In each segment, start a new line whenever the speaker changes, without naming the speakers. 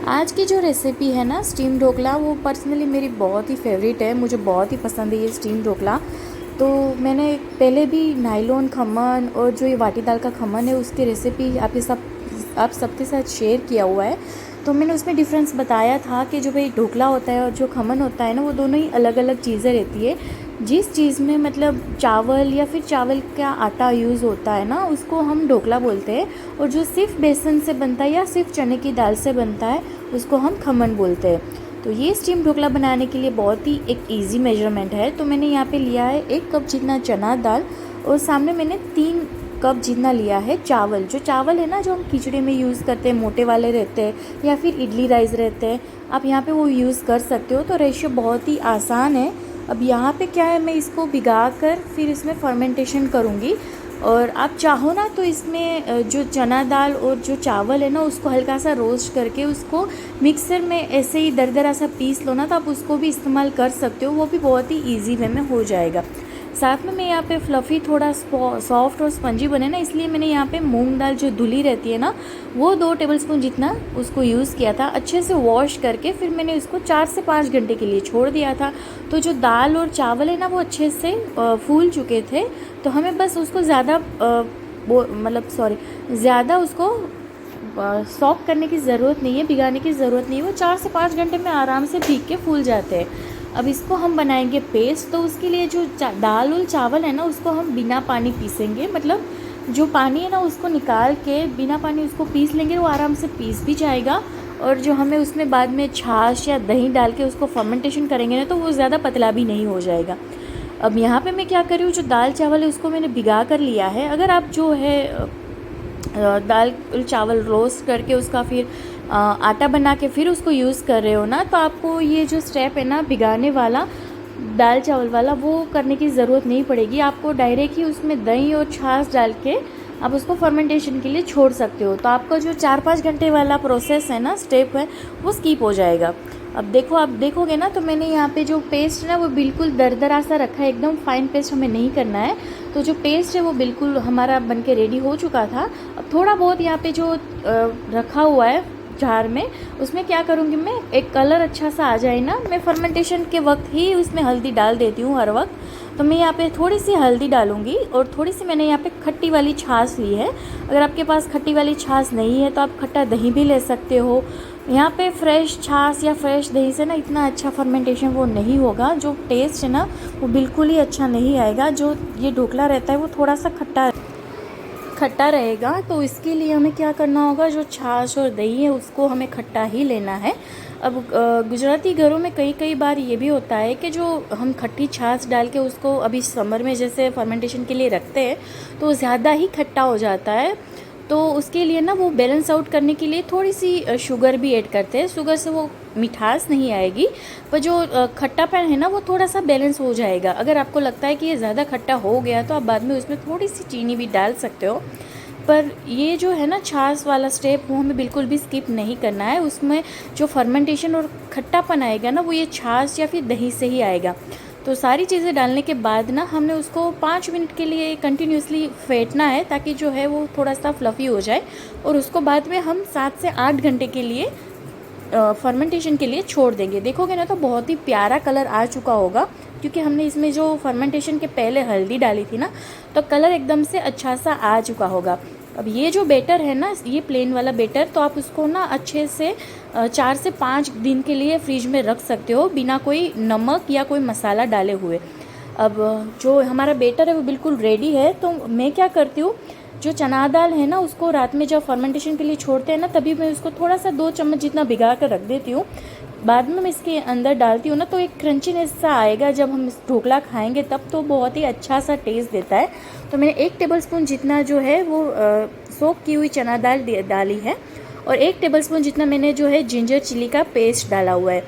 आज की जो रेसिपी है ना स्टीम ढोकला, वो पर्सनली मेरी बहुत ही फेवरेट है। मुझे बहुत ही पसंद है ये स्टीम ढोकला। तो मैंने पहले भी नायलॉन खमन और जो ये वाटी दाल का खमन है उसकी रेसिपी आप सबके साथ शेयर किया हुआ है। तो मैंने उसमें डिफरेंस बताया था कि जो भाई ढोकला होता है और जो खमन होता है ना, वो दोनों ही अलग अलग चीज़ें रहती है। जिस चीज़ में मतलब चावल या फिर चावल का आटा यूज़ होता है ना, उसको हम ढोकला बोलते हैं। और जो सिर्फ बेसन से बनता है या सिर्फ चने की दाल से बनता है, उसको हम खमन बोलते हैं। तो ये स्टीम ढोकला बनाने के लिए बहुत ही एक इजी मेजरमेंट है। तो मैंने यहाँ पे लिया है 1 कप जितना चना दाल, और सामने मैंने 3 कप जितना लिया है चावल। जो चावल है ना, जो हम खिचड़ी में यूज़ करते हैं, मोटे वाले रहते हैं या फिर इडली राइस रहते हैं, आप यहाँ पे वो यूज़ कर सकते हो। तो रेशियो बहुत ही आसान है। अब यहाँ पे क्या है, मैं इसको भिगा कर फिर इसमें फर्मेंटेशन करूँगी। और आप चाहो ना तो इसमें जो चना दाल और जो चावल है ना, उसको हल्का सा रोस्ट करके उसको मिक्सर में ऐसे ही दरदरा सा पीस लो ना, तो आप उसको भी इस्तेमाल कर सकते हो। वो भी बहुत ही इजी वे में हो जाएगा। साथ में मैं यहाँ पे फ्लफ़ी थोड़ा सॉफ्ट और स्पंजी बने ना, इसलिए मैंने यहाँ पे मूंग दाल जो धुली रहती है ना, वो 2 टेबलस्पून जितना उसको यूज़ किया था। अच्छे से वॉश करके फिर मैंने उसको 4 से 5 घंटे के लिए छोड़ दिया था। तो जो दाल और चावल है ना, वो अच्छे से फूल चुके थे। तो हमें बस उसको ज़्यादा उसको सॉक करने की ज़रूरत नहीं है, भिगाने की ज़रूरत नहीं है। वो 4 से 5 घंटे में आराम से भीग के फूल जाते हैं। अब इसको हम बनाएंगे पेस्ट। तो उसके लिए जो दाल और चावल है ना, उसको हम बिना पानी पीसेंगे। मतलब जो पानी है ना, उसको निकाल के बिना पानी उसको पीस लेंगे, वो आराम से पीस भी जाएगा। और जो हमें उसमें बाद में छाछ या दही डाल के उसको फर्मेंटेशन करेंगे ना, तो वो ज़्यादा पतला भी नहीं हो जाएगा। अब यहाँ पे मैं क्या कर रही हूँ, जो दाल चावल है उसको मैंने भिगा कर लिया है। अगर आप जो है दाल चावल रोस्ट करके उसका फिर आटा बना के फिर उसको यूज़ कर रहे हो ना, तो आपको ये जो स्टेप है ना भिगाने वाला, दाल चावल वाला, वो करने की ज़रूरत नहीं पड़ेगी। आपको डायरेक्ट ही उसमें दही और छाछ डाल के आप उसको फर्मेंटेशन के लिए छोड़ सकते हो। तो आपका जो 4-5 घंटे वाला प्रोसेस है ना, स्टेप है, वो स्किप हो जाएगा। अब देखो, आप देखोगे ना, तो मैंने यहाँ पे जो पेस्ट है ना, वो बिल्कुल दरदरा सा रखा है। एकदम फाइन पेस्ट हमें नहीं करना है। तो जो पेस्ट है वो बिल्कुल हमारा बन के रेडी हो चुका था। अब थोड़ा बहुत यहाँ पे जो रखा हुआ है जार में, उसमें क्या करूँगी मैं, एक कलर अच्छा सा आ जाए ना, मैं फर्मेंटेशन के वक्त ही उसमें हल्दी डाल देती हूँ हर वक्त। तो मैं यहाँ पे थोड़ी सी हल्दी डालूँगी, और थोड़ी सी मैंने यहाँ पे खट्टी वाली छाछ ली है। अगर आपके पास खट्टी वाली छाछ नहीं है तो आप खट्टा दही भी ले सकते हो। यहाँ पे फ्रेश छाछ या फ्रेश दही से ना इतना अच्छा फर्मेंटेशन वो नहीं होगा। जो टेस्ट है ना, वो बिल्कुल ही अच्छा नहीं आएगा। जो ये ढोकला रहता है वो थोड़ा सा खट्टा खट्टा रहेगा। तो इसके लिए हमें क्या करना होगा, जो छाछ और दही है उसको हमें खट्टा ही लेना है। अब गुजराती घरों में कई बार ये भी होता है कि जो हम खट्टी छाछ डाल के उसको अभी समर में जैसे फर्मेंटेशन के लिए रखते हैं, तो ज़्यादा ही खट्टा हो जाता है। तो उसके लिए ना वो बैलेंस आउट करने के लिए थोड़ी सी शुगर भी ऐड करते हैं। शुगर से वो मिठास नहीं आएगी, पर जो खट्टापन है ना, वो थोड़ा सा बैलेंस हो जाएगा। अगर आपको लगता है कि ये ज़्यादा खट्टा हो गया, तो आप बाद में उसमें थोड़ी सी चीनी भी डाल सकते हो। पर ये जो है ना छाछ वाला स्टेप, वो हमें बिल्कुल भी स्किप नहीं करना है। उसमें जो फर्मेंटेशन और खट्टापन आएगा ना, वो ये छाछ या फिर दही से ही आएगा। तो सारी चीज़ें डालने के बाद ना हमने उसको 5 मिनट के लिए कंटिन्यूसली फेंटना है, ताकि जो है वो थोड़ा सा फ्लफ़ी हो जाए। और उसको बाद में हम 7 से 8 घंटे के लिए फर्मेंटेशन के लिए छोड़ देंगे। देखोगे ना, तो बहुत ही प्यारा कलर आ चुका होगा, क्योंकि हमने इसमें जो फर्मेंटेशन के पहले हल्दी डाली थी ना, तो कलर एकदम से अच्छा सा आ चुका होगा। अब ये जो बेटर है ना, ये प्लेन वाला बेटर, तो आप उसको ना अच्छे से 4 से 5 दिन के लिए फ्रिज में रख सकते हो, बिना कोई नमक या कोई मसाला डाले हुए। अब जो हमारा बेटर है वो बिल्कुल रेडी है। तो मैं क्या करती हूँ, जो चना दाल है ना, उसको रात में जब फर्मेंटेशन के लिए छोड़ते हैं ना, तभी मैं उसको थोड़ा सा 2 चम्मच जितना भिगा कर रख देती हूँ। बाद में मैं इसके अंदर डालती हूँ ना, तो एक क्रंचीनेस सा आएगा जब हम इस ढोकला खाएंगे, तब तो बहुत ही अच्छा सा टेस्ट देता है। तो मैंने 1 टेबलस्पून जितना जो है वो सोक की हुई चना दाल डाली है, और 1 टेबलस्पून जितना मैंने जो है जिंजर चिली का पेस्ट डाला हुआ है,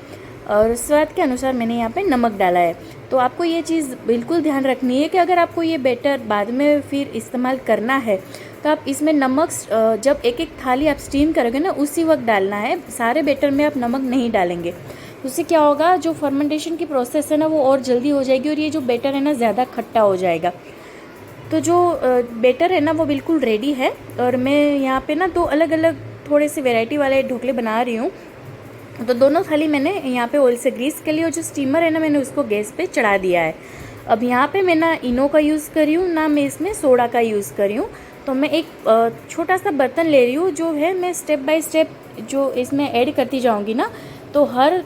और स्वाद के अनुसार मैंने यहाँ पे नमक डाला है। तो आपको ये चीज़ बिल्कुल ध्यान रखनी है कि अगर आपको ये बैटर बाद में फिर इस्तेमाल करना है, तो आप इसमें नमक जब एक एक थाली आप स्टीम करोगे ना, उसी वक्त डालना है। सारे बैटर में आप नमक नहीं डालेंगे। उससे क्या होगा, जो फर्मेंटेशन की प्रोसेस है ना, वो और जल्दी हो जाएगी, और ये जो बैटर है ना, ज़्यादा खट्टा हो जाएगा। तो जो बैटर है ना, वो बिल्कुल रेडी है। और मैं यहाँ पे ना 2 अलग अलग थोड़े से वैरायटी वाले ढोकले बना रही हूँ। तो दोनों थाली मैंने यहाँ पे ऑयल से ग्रीस कर ली और जो स्टीमर है ना मैंने उसको गैस पे चढ़ा दिया है। अब यहाँ पे मैं ना इनो का यूज़ कर रही हूँ ना मैं इसमें सोडा का यूज़ कर रही हूँ। तो मैं एक छोटा सा बर्तन ले रही हूँ, जो है मैं स्टेप बाय स्टेप जो इसमें ऐड करती जाऊँगी ना, तो हर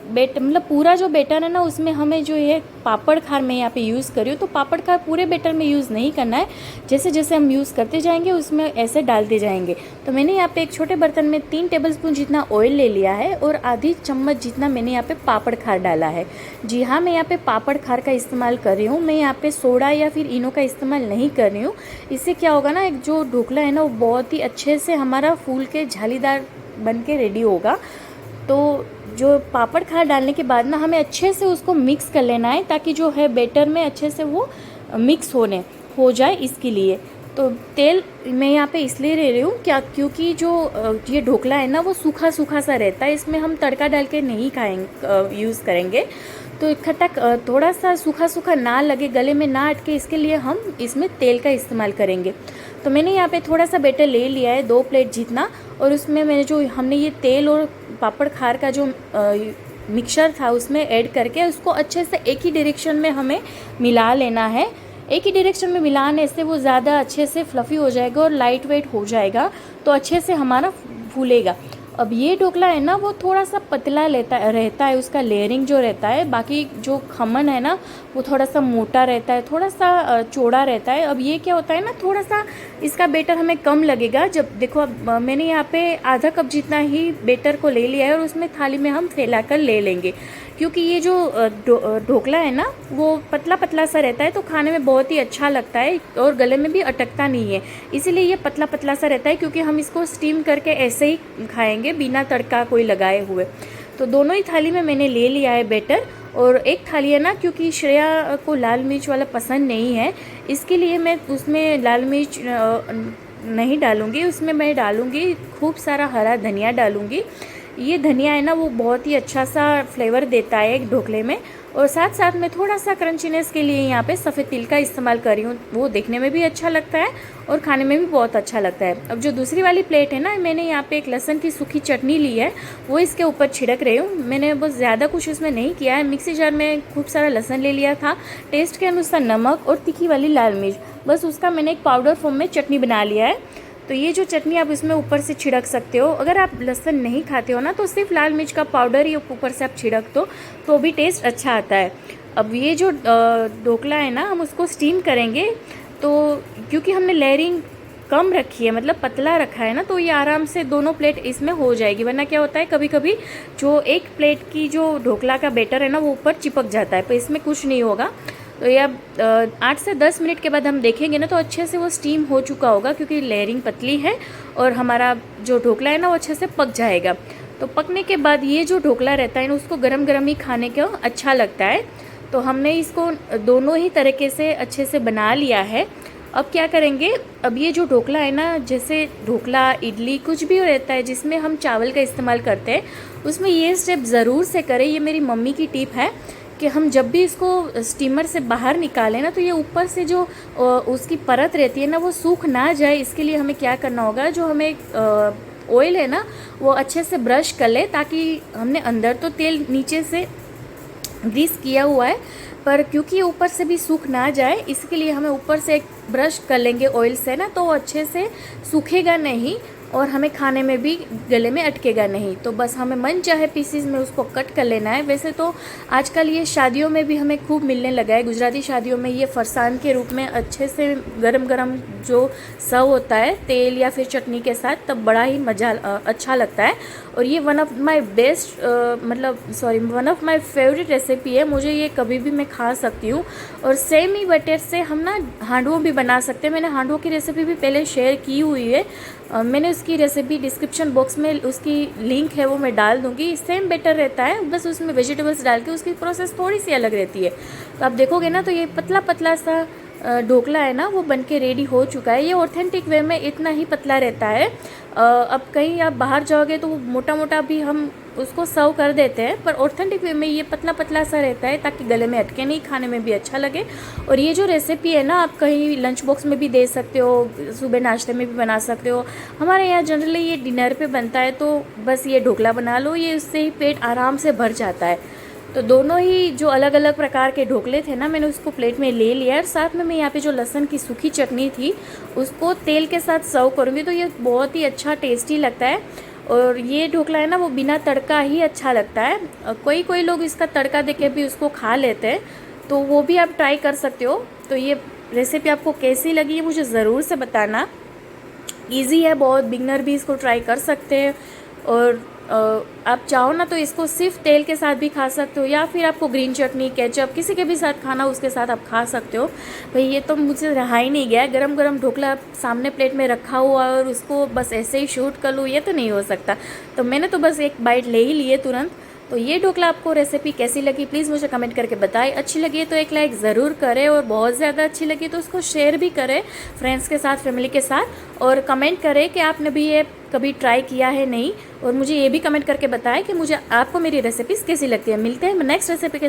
मतलब पूरा जो बैटर है ना उसमें हमें जो है पापड़ खार मैं यहाँ पे यूज़ कर रही हूँ। तो पापड़ खार पूरे बैटर में यूज़ नहीं करना है, जैसे जैसे हम यूज़ करते जाएंगे उसमें ऐसे डालते जाएंगे। तो मैंने यहाँ पे एक छोटे बर्तन में 3 टेबलस्पून जितना ऑयल ले लिया है और आधी चम्मच जितना मैंने यहाँ पे पापड़ खार डाला है। जी हाँ, मैं यहाँ पे पापड़ खार का इस्तेमाल कर रही हूँ, मैं यहाँ पे सोडा या फिर इनो का इस्तेमाल नहीं कर रही हूँ। इससे क्या होगा ना, एक जो ढोकला है ना वो बहुत ही अच्छे से हमारा फूल के झालीदार बन के रेडी होगा। तो जो पापड़ खार डालने के बाद ना हमें अच्छे से उसको मिक्स कर लेना है, ताकि जो है बैटर में अच्छे से वो मिक्स हो जाए, इसके लिए। तो तेल मैं यहाँ पे इसलिए ले रही हूँ क्योंकि जो ये ढोकला है ना वो सूखा सूखा सा रहता है, इसमें हम तड़का डाल के नहीं खाएंगे, यूज़ करेंगे। तो इकट्ठा थोड़ा सा सूखा सूखा ना लगे, गले में ना अटके, इसके लिए हम इसमें तेल का इस्तेमाल करेंगे। तो मैंने यहाँ पे थोड़ा सा बैटर ले लिया है 2 प्लेट जितना, और उसमें मैंने जो हमने ये तेल और पापड़ खार का जो मिक्सचर था उसमें ऐड करके उसको अच्छे से एक ही डायरेक्शन में हमें मिला लेना है। एक ही डायरेक्शन में मिलाने से वो ज़्यादा अच्छे से फ्लफ़ी हो जाएगा और लाइट वेट हो जाएगा, तो अच्छे से हमारा फूलेगा। अब ये ढोकला है ना वो थोड़ा सा पतला रहता है, उसका लेयरिंग जो रहता है। बाकी जो खमन है ना वो थोड़ा सा मोटा रहता है, थोड़ा सा चौड़ा रहता है। अब ये क्या होता है ना, थोड़ा सा इसका बेटर हमें कम लगेगा। जब देखो अब मैंने यहाँ पे आधा कप जितना ही बेटर को ले लिया है और उसमें थाली में हम फैला कर ले लेंगे, क्योंकि ये जो ढोकला है ना वो पतला पतला सा रहता है, तो खाने में बहुत ही अच्छा लगता है और गले में भी अटकता नहीं है। इसीलिए ये पतला पतला सा रहता है, क्योंकि हम इसको स्टीम करके ऐसे ही खाएंगे बिना तड़का कोई लगाए हुए। तो दोनों ही थाली में मैंने ले लिया है बैटर, और एक थाली है ना, क्योंकि श्रेया को लाल मिर्च वाला पसंद नहीं है, इसके लिए मैं उसमें लाल मिर्च नहीं डालूँगी, उसमें मैं डालूँगी खूब सारा हरा धनिया डालूँगी। ये धनिया है ना वो बहुत ही अच्छा सा फ्लेवर देता है एक ढोकले में, और साथ साथ में थोड़ा सा क्रंचीनेस के लिए यहाँ पे सफ़ेद तिल का इस्तेमाल कर रही हूँ। वो देखने में भी अच्छा लगता है और खाने में भी बहुत अच्छा लगता है। अब जो दूसरी वाली प्लेट है ना, मैंने यहाँ पे एक लहसुन की सूखी चटनी ली है, वो इसके ऊपर छिड़क रही हूँ। मैंने बहुत ज़्यादा कुछ उसमें नहीं किया है, मिक्सी जार में खूब सारा लहसुन ले लिया था, टेस्ट के अनुसार नमक और तीखी वाली लाल मिर्च, बस उसका मैंने एक पाउडर फॉर्म में चटनी बना लिया है। तो ये जो चटनी आप इसमें ऊपर से छिड़क सकते हो। अगर आप लहसुन नहीं खाते हो ना तो सिर्फ लाल मिर्च का पाउडर ही ऊपर से आप छिड़क दो, तो भी टेस्ट अच्छा आता है। अब ये जो ढोकला है ना हम उसको स्टीम करेंगे, तो क्योंकि हमने लेयरिंग कम रखी है, मतलब पतला रखा है ना, तो ये आराम से दोनों प्लेट इसमें हो जाएगी। वरना क्या होता है, कभी कभी जो एक प्लेट की जो ढोकला का बैटर है ना वो ऊपर चिपक जाता है, तो इसमें कुछ नहीं होगा। तो ये अब 8 से 10 मिनट के बाद हम देखेंगे ना तो अच्छे से वो स्टीम हो चुका होगा, क्योंकि लेयरिंग पतली है और हमारा जो ढोकला है ना वो अच्छे से पक जाएगा। तो पकने के बाद ये जो ढोकला रहता है ना उसको गरम गरम ही खाने का अच्छा लगता है। तो हमने इसको दोनों ही तरीके से अच्छे से बना लिया है। अब क्या करेंगे, अब ये जो ढोकला है ना, जैसे ढोकला इडली कुछ भी रहता है जिसमें हम चावल का इस्तेमाल करते हैं, उसमें ये स्टेप ज़रूर से करें। ये मेरी मम्मी की टिप है कि हम जब भी इसको स्टीमर से बाहर निकालें ना, तो ये ऊपर से जो उसकी परत रहती है ना वो सूख ना जाए। इसके लिए हमें क्या करना होगा, जो हमें ऑयल है ना वो अच्छे से ब्रश कर ले, ताकि हमने अंदर तो तेल नीचे से ग्रीस किया हुआ है, पर क्योंकि ऊपर से भी सूख ना जाए इसके लिए हमें ऊपर से एक ब्रश कर लेंगे ऑयल से ना, तो वो अच्छे से सूखेगा नहीं और हमें खाने में भी गले में अटकेगा नहीं। तो बस हमें मन चाहे पीसीज में उसको कट कर लेना है। वैसे तो आजकल ये शादियों में भी हमें खूब मिलने लगा है, गुजराती शादियों में ये फरसान के रूप में अच्छे से गरम गरम जो सर्व होता है तेल या फिर चटनी के साथ, तब बड़ा ही मज़ा अच्छा लगता है। और ये one of my favourite recipe है, मुझे ये कभी भी मैं खा सकती हूँ। और सेम ही बटर से हम ना हांडवों भी बना सकते हैं। मैंने हांडवों की रेसिपी भी पहले शेयर की हुई है, मैंने उसकी रेसिपी डिस्क्रिप्शन बॉक्स में उसकी लिंक है वो मैं डाल दूँगी। सेम बेटर रहता है, बस उसमें वेजिटेबल्स डाल के उसकी प्रोसेस थोड़ी सी अलग रहती है। तो आप देखोगे ना तो ये पतला पतला सा ढोकला है ना वो बन के रेडी हो चुका है। ये ऑथेंटिक वे में इतना ही पतला रहता है। अब कहीं आप बाहर जाओगे तो मोटा मोटा भी हम उसको सर्व कर देते हैं, पर ऑथेंटिक वे में ये पतला पतला सा रहता है ताकि गले में अटके नहीं, खाने में भी अच्छा लगे। और ये जो रेसिपी है ना आप कहीं लंच बॉक्स में भी दे सकते हो, सुबह नाश्ते में भी बना सकते हो। हमारे यहाँ जनरली ये डिनर पे बनता है, तो बस ये ढोकला बना लो, ये उससे ही पेट आराम से भर जाता है। तो दोनों ही जो अलग अलग प्रकार के ढोकले थे ना, मैंने उसको प्लेट में ले लिया। और साथ में मैं यहाँ पे जो लहसुन की सूखी चटनी थी उसको तेल के साथ सर्व करूँगी, तो ये बहुत ही अच्छा टेस्टी लगता है। और ये ढोकला है ना वो बिना तड़का ही अच्छा लगता है। कोई कोई लोग इसका तड़का देके भी उसको खा लेते हैं, तो वो भी आप ट्राई कर सकते हो। तो ये रेसिपी आपको कैसी लगी मुझे ज़रूर से बताना। ईजी है बहुत, बिगनर भी इसको ट्राई कर सकते हैं। और आप चाहो ना तो इसको सिर्फ तेल के साथ भी खा सकते हो, या फिर आपको ग्रीन चटनी केचप किसी के भी साथ खाना उसके साथ आप खा सकते हो। भाई ये तो मुझसे रहा ही नहीं गया, गरम गरम ढोकला सामने प्लेट में रखा हुआ और उसको बस ऐसे ही शूट कर लूँ, ये तो नहीं हो सकता। तो मैंने तो बस एक बाइट ले ही लिए तुरंत। तो ये ढोकला आपको रेसिपी कैसी लगी प्लीज़ मुझे कमेंट करके बताएं। अच्छी लगी तो एक लाइक ज़रूर करें, और बहुत ज़्यादा अच्छी लगी तो उसको शेयर भी करें फ्रेंड्स के साथ, फैमिली के साथ। और कमेंट करें कि आपने भी ये कभी ट्राई किया है नहीं, और मुझे ये भी कमेंट करके बताएं कि मुझे आपको मेरी रेसिपीज़ कैसी लगती है। मिलते हैं नेक्स्ट रेसिपी के